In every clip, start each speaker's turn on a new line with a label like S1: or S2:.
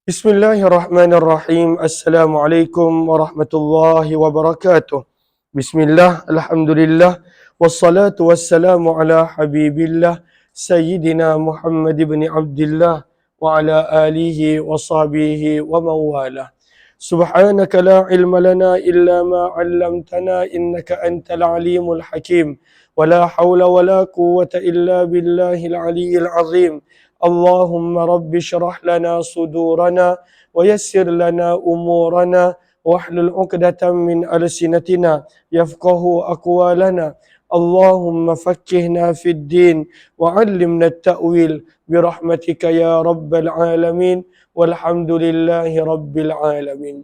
S1: Bismillahirrahmanirrahim. Assalamualaikum warahmatullahi wabarakatuh. Bismillah, alhamdulillah, wassalatu wassalamu ala habibillah, Sayyidina Muhammad ibn Abdullah, wa ala alihi wa sahbihi wa mawalah. Subhanaka la ilma lana illa ma 'allamtana innaka antal alimul hakim. Wa la hawla wa la quwwata illa billahil aliyyil azim. Allahumma rabbi syrah lana sudurana wa yassir lana umurana wahlul 'uqdatam min alsinatina yafqahu aqwalana. Allahumma fakkihna fid din wa 'allimna at-ta'wil birahmatika ya rabbal alamin walhamdulillahi rabbil alamin.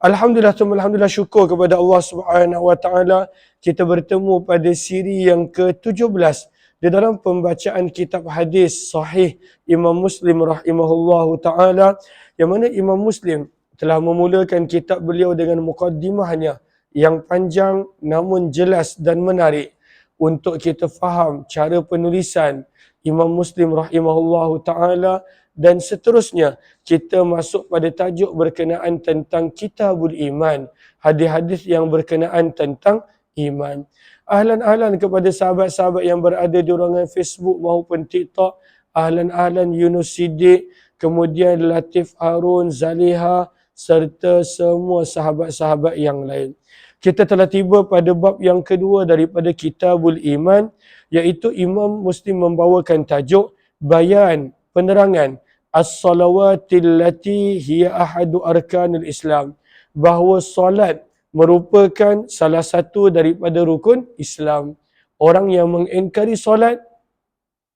S1: Alhamdulillah, syukur kepada Allah Subhanahu wa taala, kita bertemu pada siri yang ke-17 di dalam pembacaan kitab hadis sahih Imam Muslim rahimahullahu taala, yang mana Imam Muslim telah memulakan kitab beliau dengan mukaddimahnya yang panjang namun jelas dan menarik untuk kita faham cara penulisan Imam Muslim rahimahullahu taala, dan seterusnya kita masuk pada tajuk berkenaan tentang Kitabul Iman, hadis-hadis yang berkenaan tentang iman. Ahlan kepada sahabat-sahabat yang berada di ruangan Facebook maupun TikTok. Ahlan Yunus Siddiq, kemudian Latif Harun, Zaliha, serta semua sahabat-sahabat yang lain. Kita telah tiba pada bab yang kedua daripada Kitabul Iman, iaitu Imam Muslim membawakan tajuk bayan, penerangan as-salawatil lati hiya ahadu arkanil Islam, bahawa solat merupakan salah satu daripada rukun Islam. Orang yang mengingkari solat,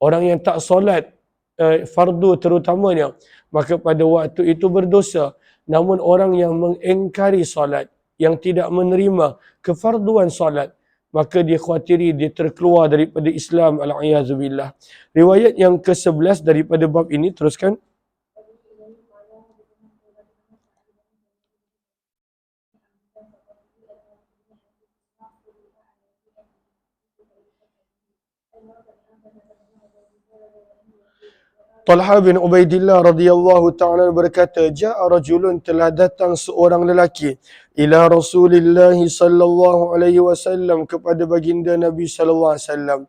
S1: orang yang tak solat fardu terutamanya, maka pada waktu itu berdosa. Namun orang yang mengingkari solat, yang tidak menerima kefarduan solat, maka dia khawatiri dia terkeluar daripada Islam, al-'iyazubillah. Riwayat yang ke-11 daripada bab ini, teruskan. Talha bin Ubaidillah radhiyallahu ta'ala berkata, Ja'a rajulun, telah datang seorang lelaki, ila Rasulillah sallallahu alaihi wasallam, kepada baginda Nabi sallallahu alaihi wasallam,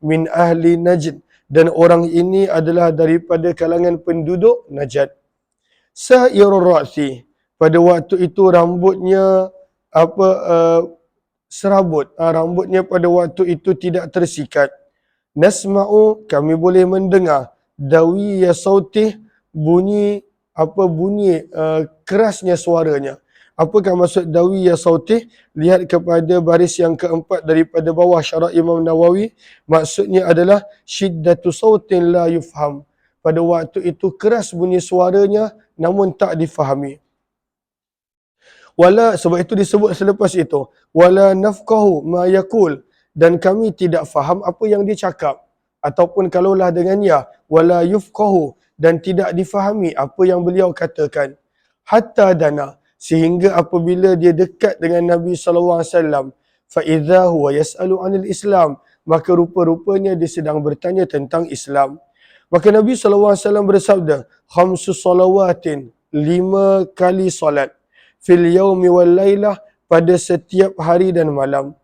S1: min ahli Najd, dan orang ini adalah daripada kalangan penduduk Najd. Sa'irur ra'si, pada waktu itu rambutnya serabut, rambutnya pada waktu itu tidak tersikat. Nasma'u, kami boleh mendengar, dawiya sautih, bunyi kerasnya suaranya. Apakah maksud dawiya sautih? Lihat kepada baris yang keempat daripada bawah syarah Imam Nawawi. Maksudnya adalah syiddatu sautin la yufham, pada waktu itu keras bunyi suaranya namun tak difahami. Wala, sebab itu disebut selepas itu, wala nafqahu ma yaqul, dan kami tidak faham apa yang dia cakap. Ataupun kalaulah dengan ya, wala yufqahu, dan tidak difahami apa yang beliau katakan. Hatta dana, sehingga apabila dia dekat dengan Nabi SAW, fa idza huwa yas'alu 'anil Islam, maka rupa-rupanya dia sedang bertanya tentang Islam. Maka Nabi SAW bersabda, khamsu salawatin, 5 kali solat, fil yaumi wal lailah, pada setiap hari dan malam.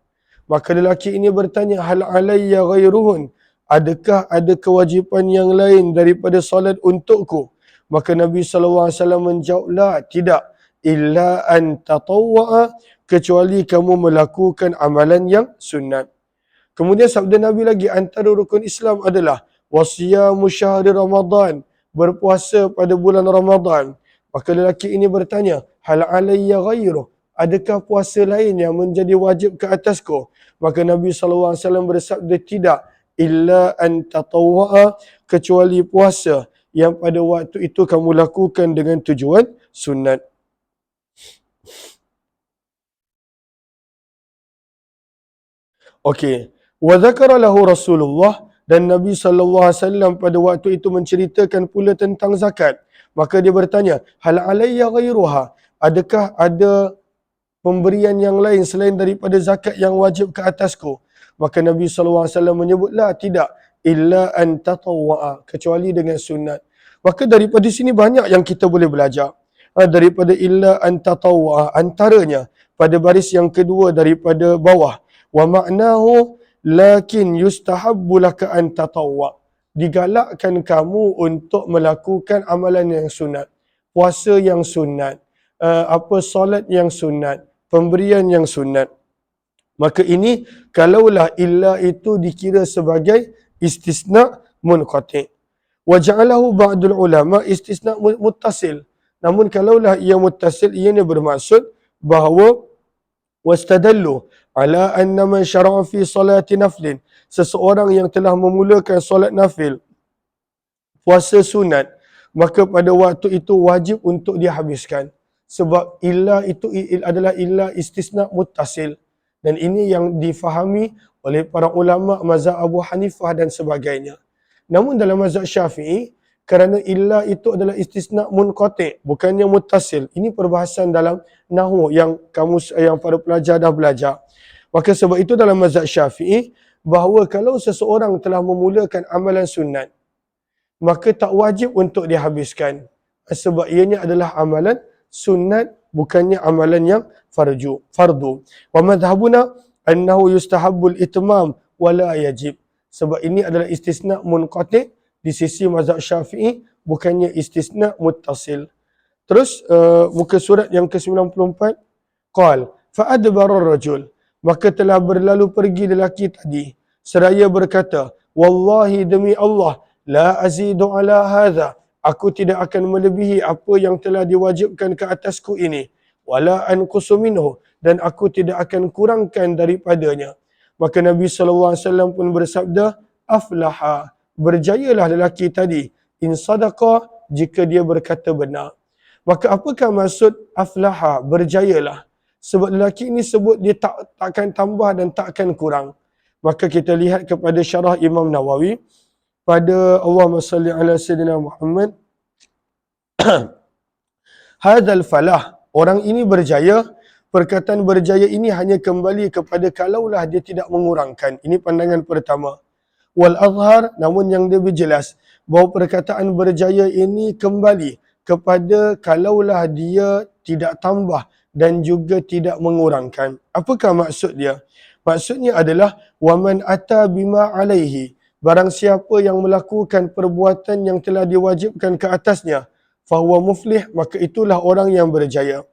S1: Maka lelaki ini bertanya, hal alayya ghairuhun, adakah ada kewajipan yang lain daripada solat untukku? Maka Nabi SAW menjawab, la, tidak, illa an tatawwa'a, kecuali kamu melakukan amalan yang sunat. Kemudian sabda Nabi lagi, antara rukun Islam adalah wasiyamu syahri Ramadan, berpuasa pada bulan Ramadan. Maka lelaki ini bertanya, hal alayya ghairuh, adakah puasa lain yang menjadi wajib ke atasku? Maka Nabi SAW bersabda, tidak, illa an tatawwa'a, kecuali puasa yang pada waktu itu kamu lakukan dengan tujuan sunat. Okey. Wa dzakara lahu Rasulullah, dan Nabi SAW pada waktu itu menceritakan pula tentang zakat. Maka dia bertanya, hal alayya ghairuha, adakah ada pemberian yang lain selain daripada zakat yang wajib ke atasku? Maka Nabi SAW menyebut, la, tidak, illa an tatawwa'a, kecuali dengan sunat. Maka daripada sini banyak yang kita boleh belajar. Daripada illa an tatawwa, antaranya pada baris yang kedua daripada bawah. Wa ma'nahu lakin yustahabbu laka an tatawwa. Digalakkan kamu untuk melakukan amalan yang sunat. Puasa yang sunat, solat yang sunat, pemberian yang sunat. Maka ini kalaulah illa itu dikira sebagai istisna munqati'. Wa ja'alahu ba'dul ulama istisna muttasil. Namun kalaulah ia muttasil, ianya bermaksud bahawa wastadallu ala anna man syara'a fi salati naflin, seseorang yang telah memulakan solat nafil, puasa sunat, maka pada waktu itu wajib untuk dia habiskan. Sebab illa itu adalah illa istisna muttasil. Dan ini yang difahami oleh para ulama mazhab Abu Hanifah dan sebagainya. Namun dalam mazhab Syafi'i, kerana illa itu adalah istisna munqati', bukannya muttasil. Ini perbahasan dalam nahwu yang para pelajar dah belajar. Maka sebab itu dalam mazhab Syafi'i, bahawa kalau seseorang telah memulakan amalan sunat, maka tak wajib untuk dihabiskan. Sebab ianya adalah amalan sunat, bukannya amalan yang fardu. Wa madhhabuna annahu yustahabbul itmam wala yajib. Sebab ini adalah istisna munqati' di sisi mazhab Syafi'i, bukannya istisna muttasil. Terus muka surat yang ke-94, qal fa adbara ar-rajul, maka telah berlalu pergi lelaki tadi seraya berkata, wallahi demi Allah, la azidu ala hadha, aku tidak akan melebihi apa yang telah diwajibkan ke atasku ini, wala anqusu minhu, dan aku tidak akan kurangkan daripadanya. Maka Nabi SAW pun bersabda, aflaha, berjayalah lelaki tadi, in sadaqa, jika dia berkata benar. Maka apakah maksud aflaha, berjayalah? Sebab lelaki ini sebut dia takkan tambah dan takkan kurang. Maka kita lihat kepada syarah Imam Nawawi pada Allahumma salli ala Sayyidina Muhammad. Hadzal falah, orang ini berjaya. Perkataan berjaya ini hanya kembali kepada kalaulah dia tidak mengurangkan. Ini pandangan pertama. Wal azhar, namun yang lebih jelas, bahawa perkataan berjaya ini kembali kepada kalaulah dia tidak tambah dan juga tidak mengurangkan. Apakah maksud dia? Maksudnya adalah waman ata bima alaihi, barang siapa yang melakukan perbuatan yang telah diwajibkan ke atasnya, fahuwa muflih, maka itulah orang yang berjaya.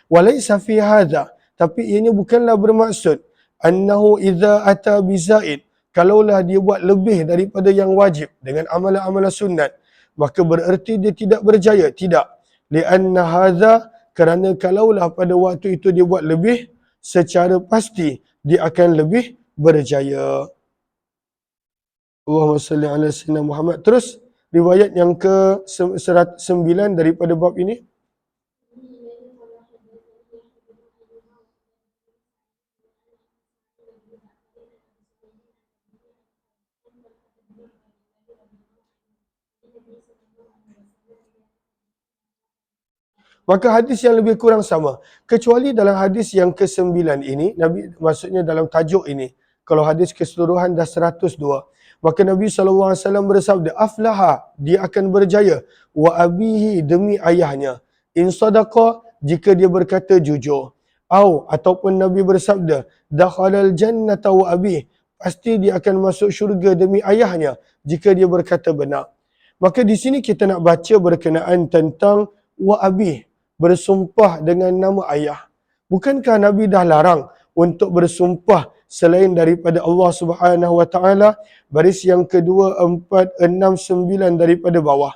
S1: Walaysa fi hadha, tapi ianya bukanlah bermaksud annahu idza ata bizaid, kalaulah dia buat lebih daripada yang wajib dengan amalan-amalan sunat, maka bererti dia tidak berjaya. Tidak. Lianna hadha, kerana kalaulah pada waktu itu dia buat lebih, secara pasti dia akan lebih berjaya. Allahumma salli ala sayyidina Muhammad. Terus riwayat yang ke-9 daripada bab ini. Maka hadis yang lebih kurang sama. Kecuali dalam hadis yang ke-9 ini, Nabi maksudnya dalam tajuk ini. Kalau hadis keseluruhan dah 102. Maka Nabi SAW bersabda, aflaha, dia akan berjaya. Wa abihi, demi ayahnya. In sadaqa, jika dia berkata jujur. Ataupun Nabi bersabda, dakhalal jannata wa abih, pasti dia akan masuk syurga demi ayahnya jika dia berkata benar. Maka di sini kita nak baca berkenaan tentang wa abih, bersumpah dengan nama ayah. Bukankah Nabi dah larang untuk bersumpah selain daripada Allah Subhanahu Wa Taala? Baris yang kedua, 4, 6, 9 daripada bawah.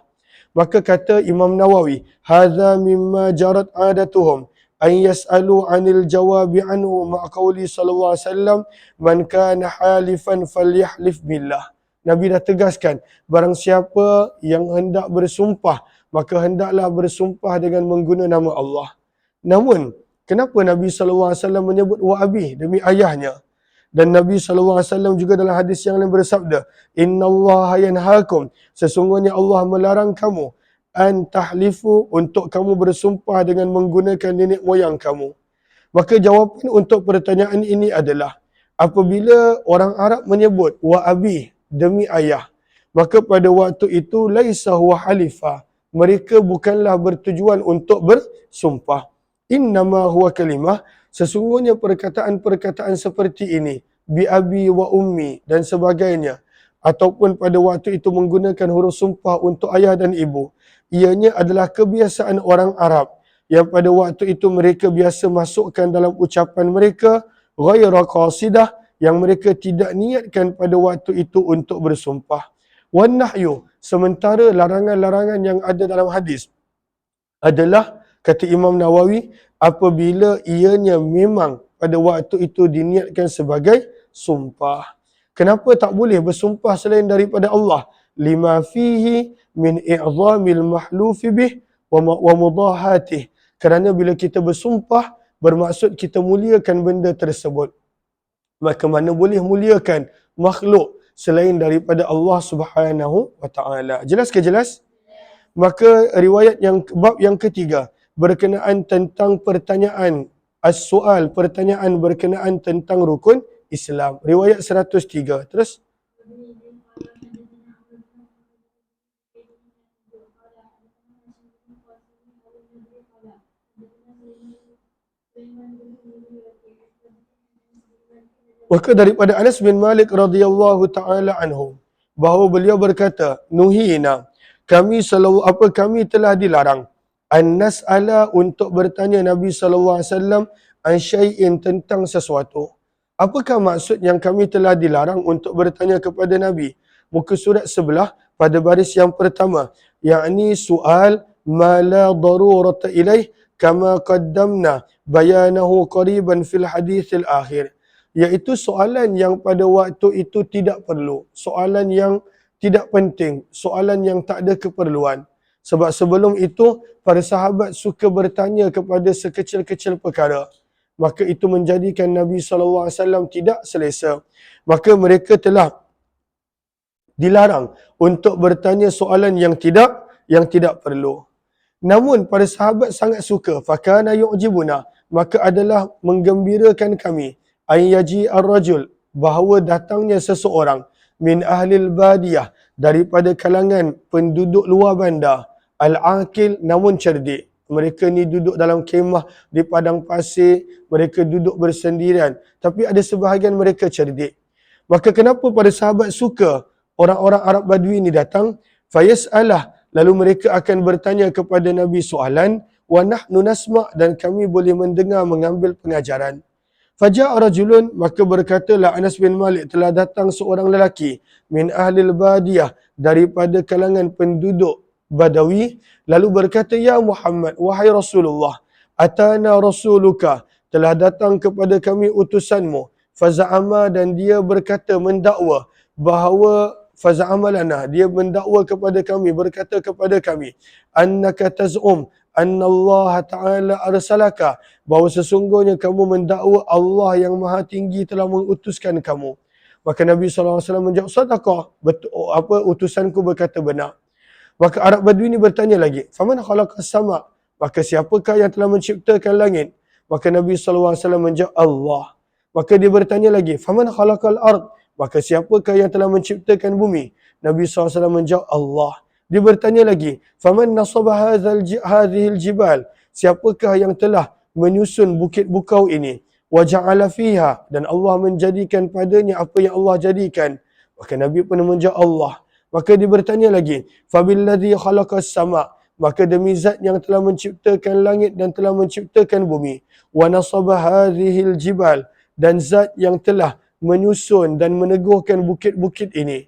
S1: Maka kata Imam Nawawi, hadza mimma jarat adatuhum an yas'alu 'anil jawabi anhu ma qauli sallallahu alaihi wasallam, man kana halifan falyahlif billah. Nabi dah tegaskan, barang siapa yang hendak bersumpah, maka hendaklah bersumpah dengan mengguna nama Allah. Namun, kenapa Nabi SAW menyebut wa abi, demi ayahnya? Dan Nabi SAW juga dalam hadis yang lain bersabda, Inna Allah yanhakum, sesungguhnya Allah melarang kamu, an tahlifu, untuk kamu bersumpah dengan menggunakan nenek moyang kamu. Maka jawapan untuk pertanyaan ini adalah, apabila orang Arab menyebut wa abi, demi ayah, maka pada waktu itu laisa huwa halifah, mereka bukanlah bertujuan untuk bersumpah. Innama huwa kalimah, sesungguhnya perkataan-perkataan seperti ini, bi abi wa ummi dan sebagainya, ataupun pada waktu itu menggunakan huruf sumpah untuk ayah dan ibu, ianya adalah kebiasaan orang Arab yang pada waktu itu mereka biasa masukkan dalam ucapan mereka, ghaira qasidah, yang mereka tidak niatkan pada waktu itu untuk bersumpah. Wan nahyu, sementara larangan-larangan yang ada dalam hadis adalah, kata Imam Nawawi, apabila ianya memang pada waktu itu diniatkan sebagai sumpah. Kenapa tak boleh bersumpah selain daripada Allah? Lima fihi min i'zamil mahlufi bih wa mudahatih. Kerana bila kita bersumpah, bermaksud kita muliakan benda tersebut. Maka mana boleh muliakan makhluk selain daripada Allah Subhanahu wa taala. Jelas ke jelas? Maka riwayat bab yang ketiga berkenaan tentang pertanyaan as-soal, pertanyaan berkenaan tentang rukun Islam. Riwayat 103. Terus maka daripada Anas bin Malik radhiyallahu taala anhu bahawa beliau berkata, nuhina, kami telah dilarang an-nas'ala, untuk bertanya Nabi sallallahu alaihi wasallam an syai'in, tentang sesuatu. Apakah maksud yang kami telah dilarang untuk bertanya kepada Nabi? Muka surat sebelah pada baris yang pertama, yakni soal ma la darurata ilaih kama qaddamna bayanahu qariban fil hadithil akhir, iaitu soalan yang pada waktu itu tidak perlu, soalan yang tidak penting, soalan yang tak ada keperluan. Sebab sebelum itu, para sahabat suka bertanya kepada sekecil-kecil perkara. Maka itu menjadikan Nabi SAW tidak selesa. Maka mereka telah dilarang untuk bertanya soalan yang tidak perlu. Namun para sahabat sangat suka, fakana yu'jibuna, maka adalah menggembirakan kami, ay yaji ar-rajul, bahawa datangnya seseorang, min ahlil badiyah, daripada kalangan penduduk luar bandar, al-aqil, namun cerdik. Mereka ni duduk dalam kemah di padang pasir, mereka duduk bersendirian, tapi ada sebahagian mereka cerdik. Maka kenapa para sahabat suka orang-orang Arab Badui ni datang? Fayas'alah, lalu mereka akan bertanya kepada Nabi soalan, wa nahnu nasma', dan kami boleh mendengar, mengambil pengajaran. Faja'a rajulun, maka berkatalah Anas bin Malik, telah datang seorang lelaki, min ahlil badiyah, daripada kalangan penduduk Badawi, lalu berkata, ya Muhammad, wahai Rasulullah, atana rasuluka, telah datang kepada kami utusanmu, faza'ama, dan dia berkata, mendakwa, bahawa faza'ama lana, dia mendakwa kepada kami, berkata kepada kami, annaka taz'um anna Allah Ta'ala arsalaka, bahawa sesungguhnya kamu mendakwa Allah yang maha tinggi telah mengutuskan kamu. Maka Nabi SAW menjawab, sadaqah, utusanku berkata benar. Maka Arab Badui ini bertanya lagi, faman khalaqas sama', maka siapakah yang telah menciptakan langit? Maka Nabi SAW menjawab, Allah. Maka dia bertanya lagi, faman khalaqal ard, maka siapakah yang telah menciptakan bumi? Nabi SAW menjawab, Allah. Dia bertanya lagi, faman nasaba hadhil jibal, siapakah yang telah menyusun bukit bukau ini? Wa ja'ala fiha, dan Allah menjadikan padanya apa yang Allah jadikan. Maka Nabi pun menjawab, Allah. Maka dia bertanya lagi, fabilladhi khalaqas sama', maka demi zat yang telah menciptakan langit dan telah menciptakan bumi. Wa nasaba hadhil jibal, dan zat yang telah menyusun dan meneguhkan bukit-bukit ini.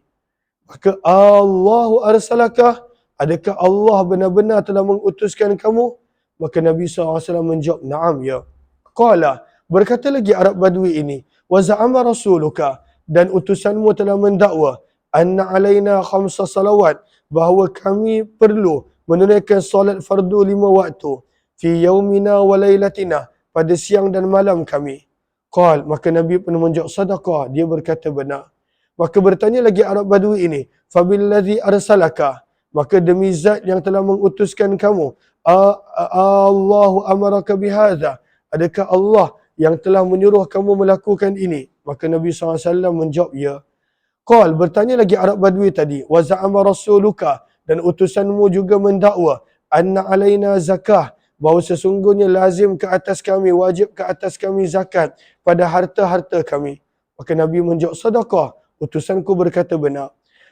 S1: Maka Allahu arsalakah, adakah Allah benar-benar telah mengutuskan kamu? Maka Nabi SAW menjawab, na'am ya. Qala, berkata lagi Arab Badui ini, wa za'ama rasuluka, dan utusanmu telah mendakwa, anna alaina khamsa salawat, bahawa kami perlu menunaikan solat fardu 5 waktu, fi yaumina wa laylatina, pada siang dan malam kami. Qal, maka Nabi pun menjawab, sadaqah, dia berkata benar. Maka bertanya lagi Arab Badui ini, fabilladhi arsalaka, maka demi zat yang telah mengutuskan kamu, Allahu amaraka bihadza, adakah Allah yang telah menyuruh kamu melakukan ini? Maka Nabi SAW menjawab, ya. Qal, bertanya lagi Arab Badui tadi, wa za'ama rasuluka, dan utusanmu juga mendakwa anna alaina zakah, bahawa sesungguhnya lazim ke atas kami, wajib ke atas kami zakat pada harta-harta kami. Maka Nabi menjawab, sedekah, utusanku berkata benar.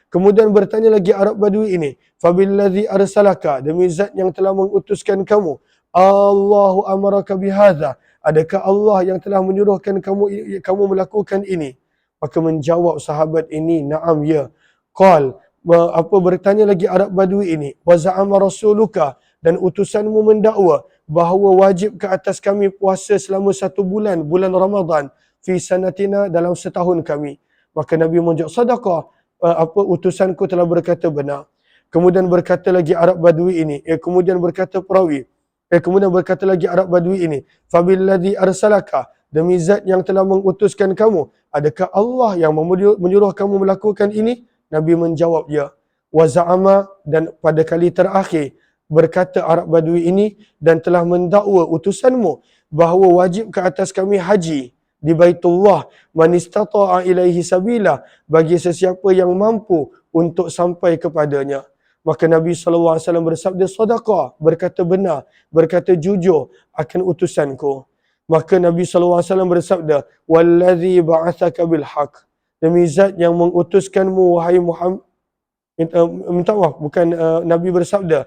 S1: Kemudian bertanya lagi Arab Badui ini, fabillazi arsalaka, demi zat yang telah mengutuskan kamu, Allahu amaraka bihadza, adakah Allah yang telah menyuruhkan kamu melakukan ini? Maka menjawab sahabat ini, na'am ya. Qal, bertanya lagi Arab Badui ini, wa za'ama rasuluka, dan utusanmu mendakwa bahawa wajib ke atas kami puasa selama 1 bulan, bulan Ramadan, fi sanatina, dalam setahun kami. Maka Nabi menjawab, sedekah, utusanku telah berkata benar. Kemudian berkata lagi Arab Badui ini, kemudian berkata lagi Arab Badui ini, fabillazi arsalaka, demi zat yang telah mengutuskan kamu, adakah Allah yang menyuruh kamu melakukan ini? Nabi menjawab, ya. Wa za'ama, dan pada kali terakhir berkata Arab Badui ini, dan telah mendakwa utusanmu bahawa wajib ke atas kami haji di Baitullah, man istata'a ilaihi sabila, bagi sesiapa yang mampu untuk sampai kepadanya. Maka Nabi SAW bersabda, sedekah, berkata benar, berkata jujur akan utusanku. Maka Nabi SAW bersabda, wallazi ba'athaka bilhaq, demi zat yang mengutuskanmu wahai Muhammad, minta maaf, bukan Nabi bersabda,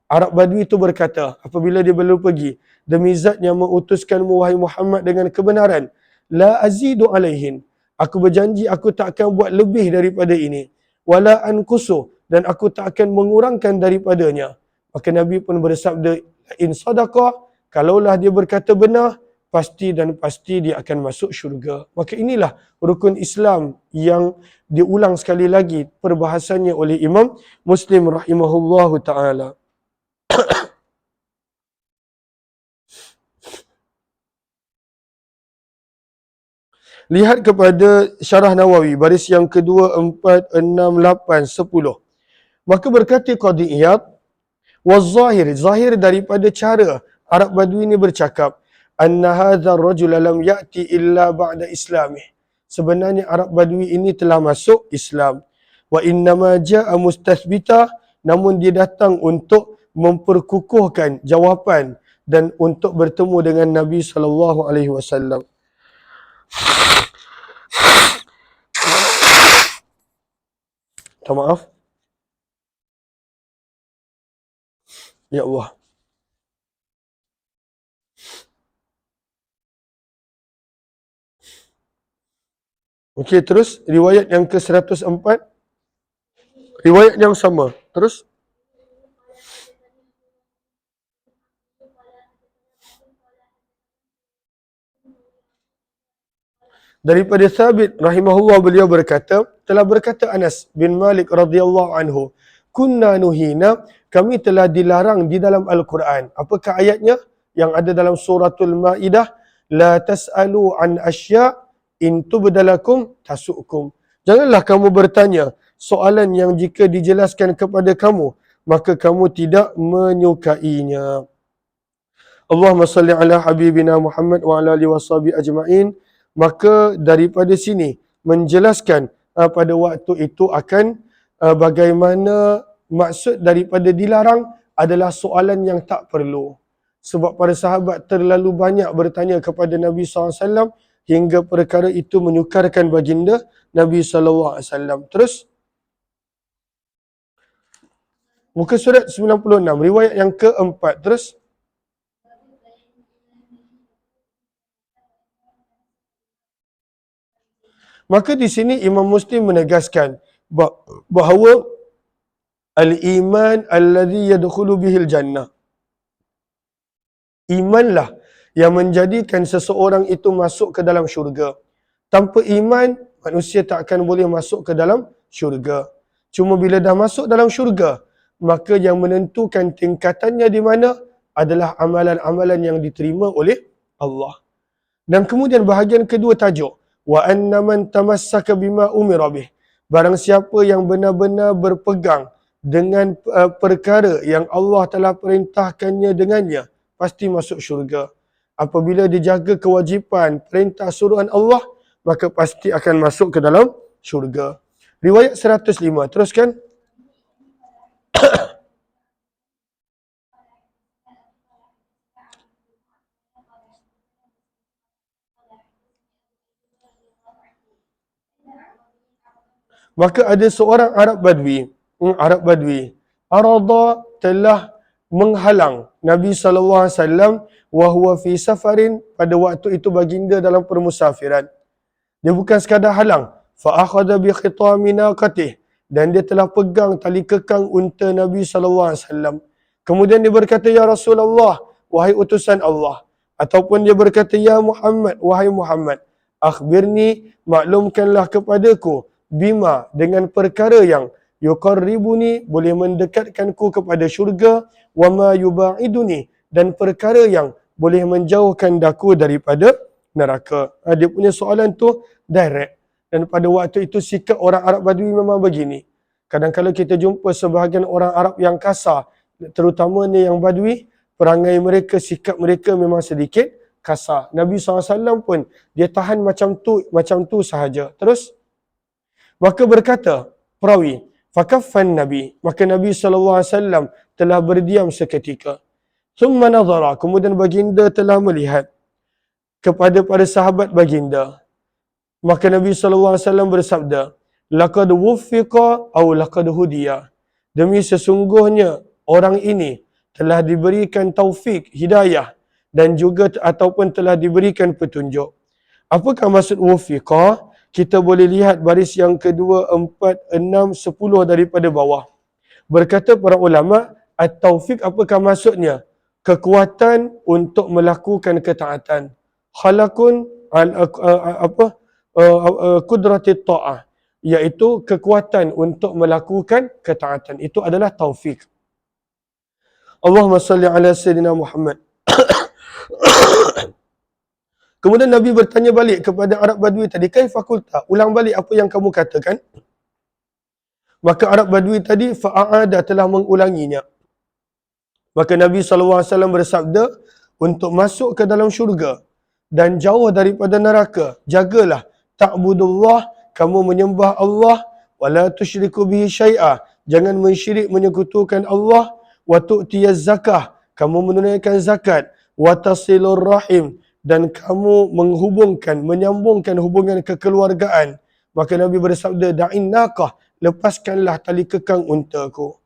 S1: Arab Badui itu berkata apabila dia belum pergi, demi zat yang mengutuskanmu wahai Muhammad dengan kebenaran, la azidu alaihin, aku berjanji aku tak akan buat lebih daripada ini, wala ankusu, dan aku tak akan mengurangkan daripadanya. Maka Nabi pun bersabda, in sadaqah, kalaulah dia berkata benar, pasti dan pasti dia akan masuk syurga. Maka inilah rukun Islam yang diulang sekali lagi perbahasannya oleh Imam Muslim rahimahullahu ta'ala. Lihat kepada Syarah Nawawi, baris yang kedua, 4, 6, 8, 10. Maka berkata Qadhi Iyad, waz-zahir, zahir daripada cara Arab Badui ini bercakap, anna hadha ar-rajul lam ya'ti illa ba'da islamih. Sebenarnya Arab Badui ini telah masuk Islam. Wa innama ja'a mustathbita, namun dia datang untuk memperkukuhkan jawapan dan untuk bertemu dengan Nabi sallallahu alaihi wasallam. Minta maaf. Ya Allah. Okey, terus riwayat yang ke-104. Riwayat yang sama. Terus daripada Thabit rahimahullah, beliau berkata, telah berkata Anas bin Malik radhiyallahu anhu, kunna nuhina, kami telah dilarang di dalam Al-Quran. Apakah ayatnya? Yang ada dalam suratul Maidah, la tas'alu an asya in tubdalakum tasukum. Janganlah kamu bertanya soalan yang jika dijelaskan kepada kamu, maka kamu tidak menyukainya. Allahumma salli ala habibina Muhammad wa ala alihi washabihi ajma'in. Maka daripada sini menjelaskan pada waktu itu akan bagaimana maksud daripada dilarang adalah soalan yang tak perlu. Sebab para sahabat terlalu banyak bertanya kepada Nabi SAW hingga perkara itu menyukarkan baginda Nabi SAW. Terus, muka surat 96, riwayat yang keempat. Terus, maka di sini Imam Muslim menegaskan bahawa al-iman alladhi yadkhulu bihil jannah. Imanlah yang menjadikan seseorang itu masuk ke dalam syurga. Tanpa iman, manusia tak akan boleh masuk ke dalam syurga. Cuma bila dah masuk dalam syurga, maka yang menentukan tingkatannya di mana adalah amalan-amalan yang diterima oleh Allah. Dan kemudian bahagian kedua tajuk, wa anna man tamassaka bima umira bih. Barang siapa yang benar-benar berpegang dengan perkara yang Allah telah perintahkannya dengannya, pasti masuk syurga. Apabila dijaga kewajipan perintah suruhan Allah, maka pasti akan masuk ke dalam syurga. Riwayat 105, teruskan. Maka ada seorang Arab Badui, Arab Badui, arada telah menghalang Nabi SAW wa huwa fi safarin, pada waktu itu baginda dalam permusafiran. Dia bukan sekadar halang, fa akhadha bi khitami naqatih, dan dia telah pegang tali kekang unta Nabi SAW. Kemudian dia berkata, ya Rasulullah, wahai utusan Allah, ataupun dia berkata, ya Muhammad, wahai Muhammad, akhbirni, maklumkanlah kepadaku, bima, dengan perkara yang yuqarribuni, boleh mendekatkanku kepada syurga, wa ma yubaiduni, dan perkara yang boleh menjauhkan daku daripada neraka. Dia punya soalan tu direct. Dan pada waktu itu sikap orang Arab Badui memang begini. Kadang-kadang kita jumpa sebahagian orang Arab yang kasar, terutamanya yang Badui, perangai mereka, sikap mereka memang sedikit kasar. Nabi SAW pun dia tahan macam tu sahaja. Terus maka berkata perawi, fakaffan Nabi, maka Nabi SAW telah berdiam seketika. Thumma nadhara, kemudian baginda telah melihat kepada para sahabat baginda. Maka Nabi SAW bersabda, laqad wuffiqa aw laqad hudiya, demi sesungguhnya orang ini telah diberikan taufik, hidayah, dan juga ataupun telah diberikan petunjuk. Apakah maksud wuffiqa? Kita boleh lihat baris yang kedua, 4, 6, 10 daripada bawah. Berkata para ulama, at-taufiq apakah maksudnya? Kekuatan untuk melakukan ketaatan. Khalaqun kudrati ta'ah, iaitu kekuatan untuk melakukan ketaatan. Itu adalah taufik. Allahumma salli ala Sayyidina Muhammad. Kemudian Nabi bertanya balik kepada Arab Badui tadi, kaifa qulta, ulang balik apa yang kamu katakan. Maka Arab Badui tadi fa'ada, telah mengulanginya. Maka Nabi SAW bersabda, untuk masuk ke dalam syurga dan jauh daripada neraka, jagalah ta'budullah, kamu menyembah Allah, wala tusyriku bihi syai'a, jangan mensyirik menyekutukan Allah, wa tu'tiyaz zakah, kamu menunaikan zakat, wa tasilur rahim, dan kamu menyambungkan hubungan kekeluargaan. Maka Nabi bersabda, da'in naqah, lepaskanlah tali kekang untaku.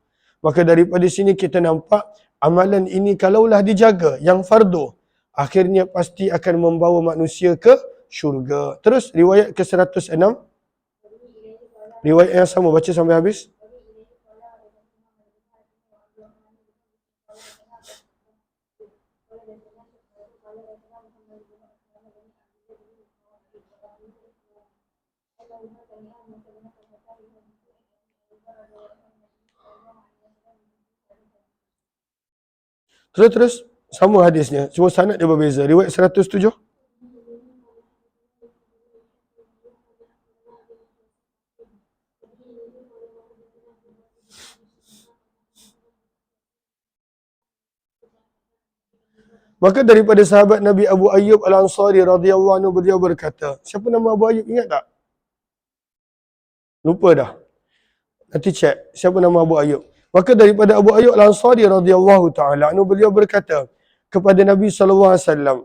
S1: Maka daripada sini kita nampak amalan ini kalaulah dijaga, yang fardu, akhirnya pasti akan membawa manusia ke syurga. Terus riwayat ke-106, riwayat yang sama, baca sampai habis. Terus sama hadisnya, cuma sanad dia berbeza. Riwayat 107. Maka daripada sahabat Nabi Abu Ayyub Al-Ansari radhiyallahu anhu, beliau berkata, siapa nama Abu Ayyub, ingat tak? Lupa dah. Nanti cek siapa nama Abu Ayyub. Maka daripada Abu Ayyub Al-Ansari radhiyallahu taala anhu, beliau berkata kepada Nabi sallallahu alaihi wasallam,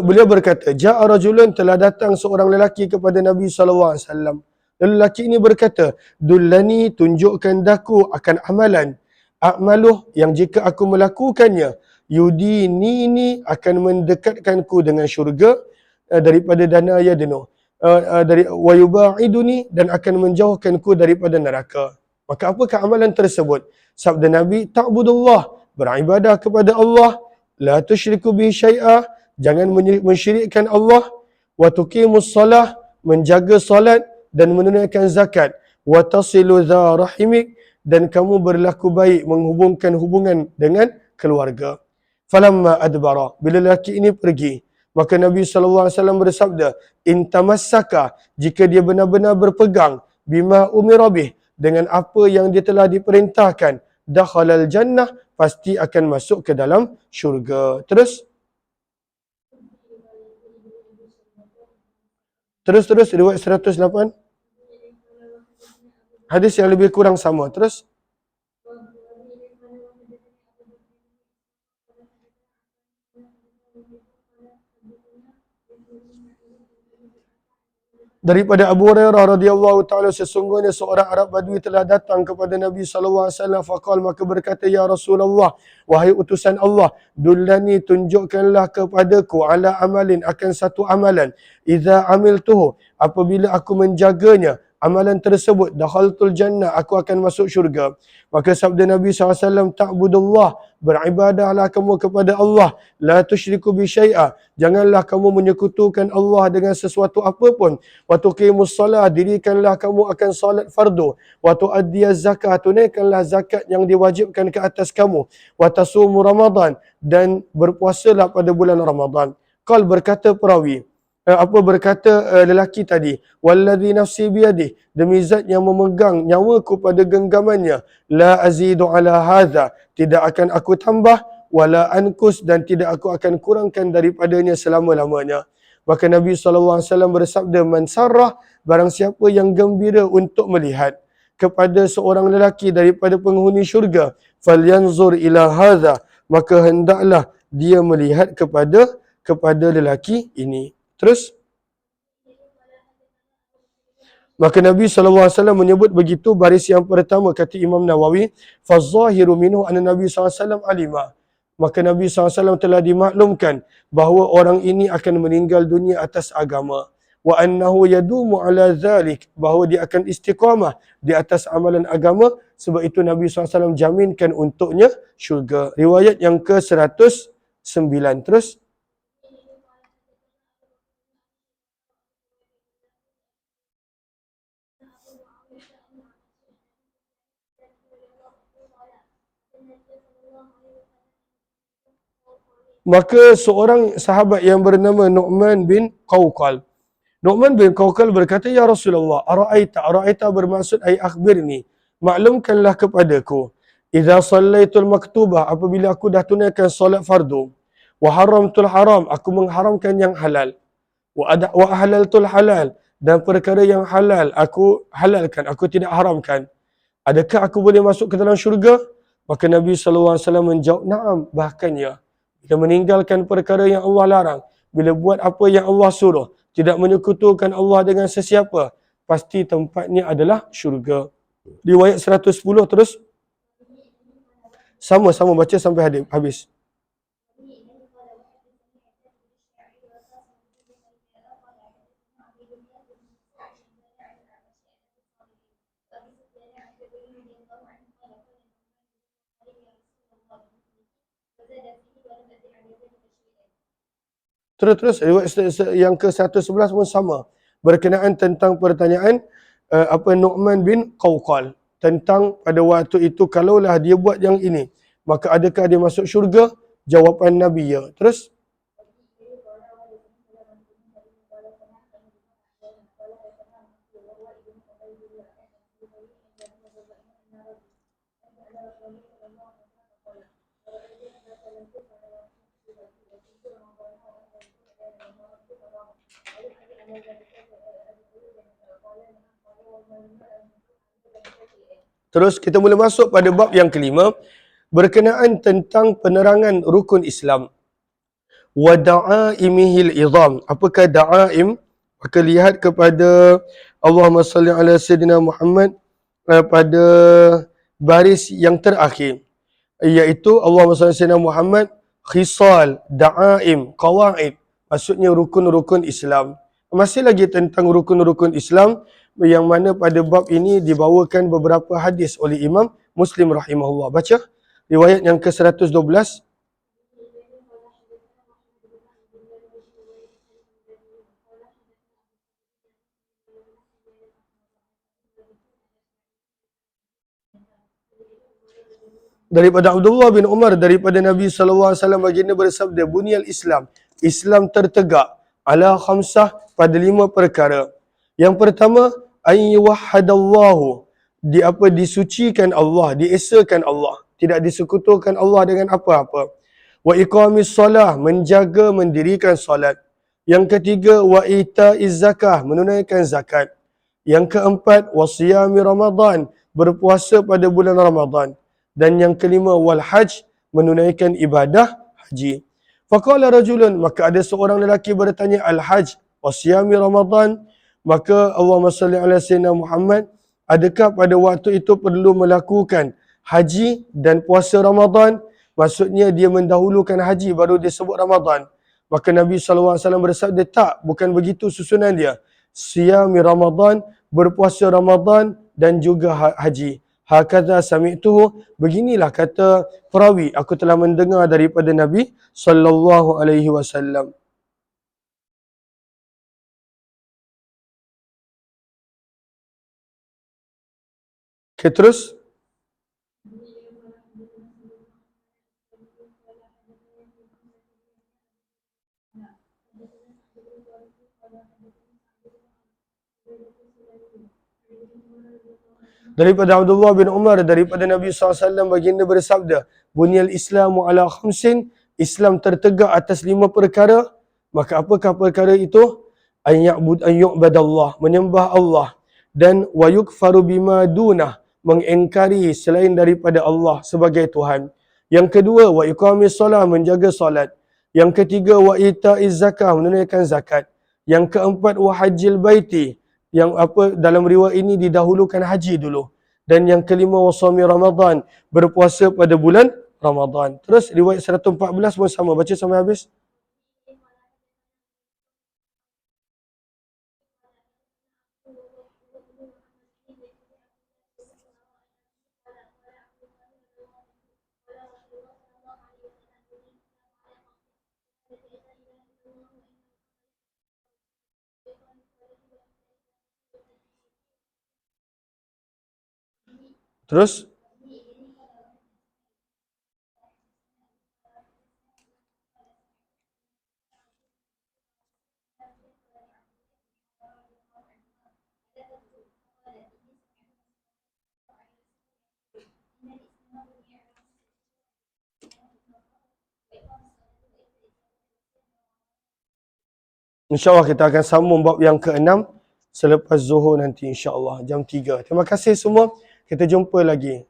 S1: beliau berkata, ja'a rajulun, telah datang seorang lelaki kepada Nabi sallallahu alaihi wasallam. Lalu lelaki ini berkata, dullani, tunjukkan daku akan amalan, a'maluh, yang jika aku melakukannya, yudini, akan mendekatkanku dengan syurga, daripada dana yadnu, dari wa yubaiduni, dan akan menjauhkanku daripada neraka. Maka apakah amalan tersebut? Sabda Nabi, ta'budullah, beribadah kepada Allah, la tusyriku bihi syai'a, jangan mensyirikkan Allah, wa tuqimus salah, menjaga salat dan menunaikan zakat, wa tasilu dha rahimik, dan kamu berlaku baik menghubungkan hubungan dengan keluarga. Falamma adbara, bila lelaki ini pergi, maka Nabi SAW bersabda, intamassaka, jika dia benar-benar berpegang, bima umirabih, dengan apa yang dia telah diperintahkan, dakhalal jannah, pasti akan masuk ke dalam syurga. Terus riwayat 108. Hadis yang lebih kurang sama. Terus daripada Abu Hurairah radhiyallahu taala, sesungguhnya seorang Arab Badui telah datang kepada Nabi sallallahu alaihi wasallam, faqal, maka berkata, ya Rasulullah, wahai utusan Allah, dullani, tunjukkanlah kepadaku, ala amalin, akan satu amalan, idza amiltuhu, apabila aku menjaganya amalan tersebut, dakhaltul jannah, aku akan masuk syurga. Maka sabda Nabi SAW, ta'budullah, beribadahlah kamu kepada Allah, la tusyriku bi syai'a, janganlah kamu menyekutukan Allah dengan sesuatu apapun, wa tuqimus salat, dirikanlah kamu akan salat fardu, wa tuaddiyaz zakat, tunaikanlah zakat yang diwajibkan ke atas kamu, wa tasumu Ramadan, dan berpuasalah pada bulan Ramadan. Qal, berkata perawi, lelaki tadi, wallazi nafsi biyadih, demi zat yang memegang nyawaku pada genggamannya, la azidu ala hadza, tidak akan aku tambah, wala ankus, dan tidak aku akan kurangkan daripadanya selama-lamanya. Maka Nabi SAW bersabda, man sarrah, barang siapa yang gembira untuk melihat kepada seorang lelaki daripada penghuni syurga, falyanzur ila hadza, maka hendaklah dia melihat kepada lelaki ini. Terus maka Nabi SAW menyebut begitu baris yang pertama, kata Imam Nawawi, fazahiru minhu anna Nabi SAW alima. Maka Nabi SAW telah dimaklumkan bahawa orang ini akan meninggal dunia atas agama. Wa annahu yadumu ala dhalik, bahawa dia akan istiqamah di atas amalan agama. Sebab itu Nabi SAW jaminkan untuknya syurga. Riwayat yang ke-109. Terus maka seorang sahabat yang bernama Nu'man bin Qawqal. Nu'man bin Qawqal berkata, ya Rasulullah, ara'aita bermaksud ay akhbirni, maklumkanlah kepadaku, idza sallaitul maktubah, apabila aku dah tunaikan solat fardu, wa haramtul haram, aku mengharamkan yang halal, wa ahlaltul halal, dan perkara yang halal aku halalkan, aku tidak haramkan, adakah aku boleh masuk ke dalam syurga? Maka Nabi SAW menjawab, na'am, bahkan ya. Bila meninggalkan perkara yang Allah larang, bila buat apa yang Allah suruh, tidak menyekutukan Allah dengan sesiapa, pasti tempatnya adalah syurga. Riwayat 110. Terus sama-sama baca sampai habis. Terus riwayat yang ke-111 pun sama, berkenaan tentang pertanyaan Nu'man bin Qawqal, tentang pada waktu itu kalaulah dia buat yang ini, maka adakah dia masuk syurga? Jawapan Nabi ya. Terus kita mula masuk pada bab yang kelima, berkenaan tentang penerangan rukun Islam. Wa da'aimihil idham. Apakah da'aim? Maka lihat kepada Allahumma salli ala Sayyidina Muhammad pada baris yang terakhir, iaitu Allahumma salli ala Sayyidina Muhammad, khisal, da'aim, qawaid, maksudnya rukun-rukun Islam. Masih lagi tentang rukun-rukun Islam, yang mana pada bab ini dibawakan beberapa hadis oleh Imam Muslim rahimahullah. Baca riwayat yang ke-112. Daripada Abdullah bin Umar, daripada Nabi SAW, baginda bersabda, bunyal Islam, Islam tertegak, ala khamsah, pada 5 perkara. Yang pertama, ayyuhadallahu, disucikan Allah, diesakan Allah, tidak disekutukan Allah dengan apa-apa. Wa iqamis salah, menjaga, mendirikan salat. Yang ketiga, wa itaiz zakah, menunaikan zakat. Yang keempat, wasiyami Ramadan, berpuasa pada bulan Ramadan. Dan yang kelima, wal hajj, menunaikan ibadah haji. Faqala rajulun, maka ada seorang lelaki bertanya, al-hajj wasiyami Ramadan, maka Allahumma salli ala sayyidina Muhammad, adakah pada waktu itu perlu melakukan haji dan puasa Ramadan? Maksudnya dia mendahulukan haji baru dia sebut Ramadan. Maka Nabi SAW bersabda, tak, bukan begitu susunan dia. Siyami Ramadan, berpuasa Ramadan dan juga haji. Hakadha sami'tuhu, beginilah kata perawi, aku telah mendengar daripada Nabi SAW. Okay, terus. Daripada Abdullah bin Umar, daripada Nabi SAW, baginda bersabda, Bunyal Islamu ala khamsin, Islam tertegak atas 5 perkara. Maka apakah perkara itu? An yu'badallah, menyembah Allah. Dan wa yukfaru bima dunah, mengingkari selain daripada Allah sebagai Tuhan. Yang kedua, wa iqamis salat, menjaga salat. Yang ketiga, wa ita'iz zakah, menunaikan zakat. Yang keempat, wa hajjil baiti, yang apa dalam riwayat ini didahulukan haji dulu. Dan yang kelima, wasami Ramadan, berpuasa pada bulan Ramadan. Terus riwayat 114 pun sama, baca sampai habis. Terus InsyaAllah kita akan sambung bab yang ke-6 selepas Zuhur nanti, insyaAllah jam 3. Terima kasih semua. Kita jumpa lagi.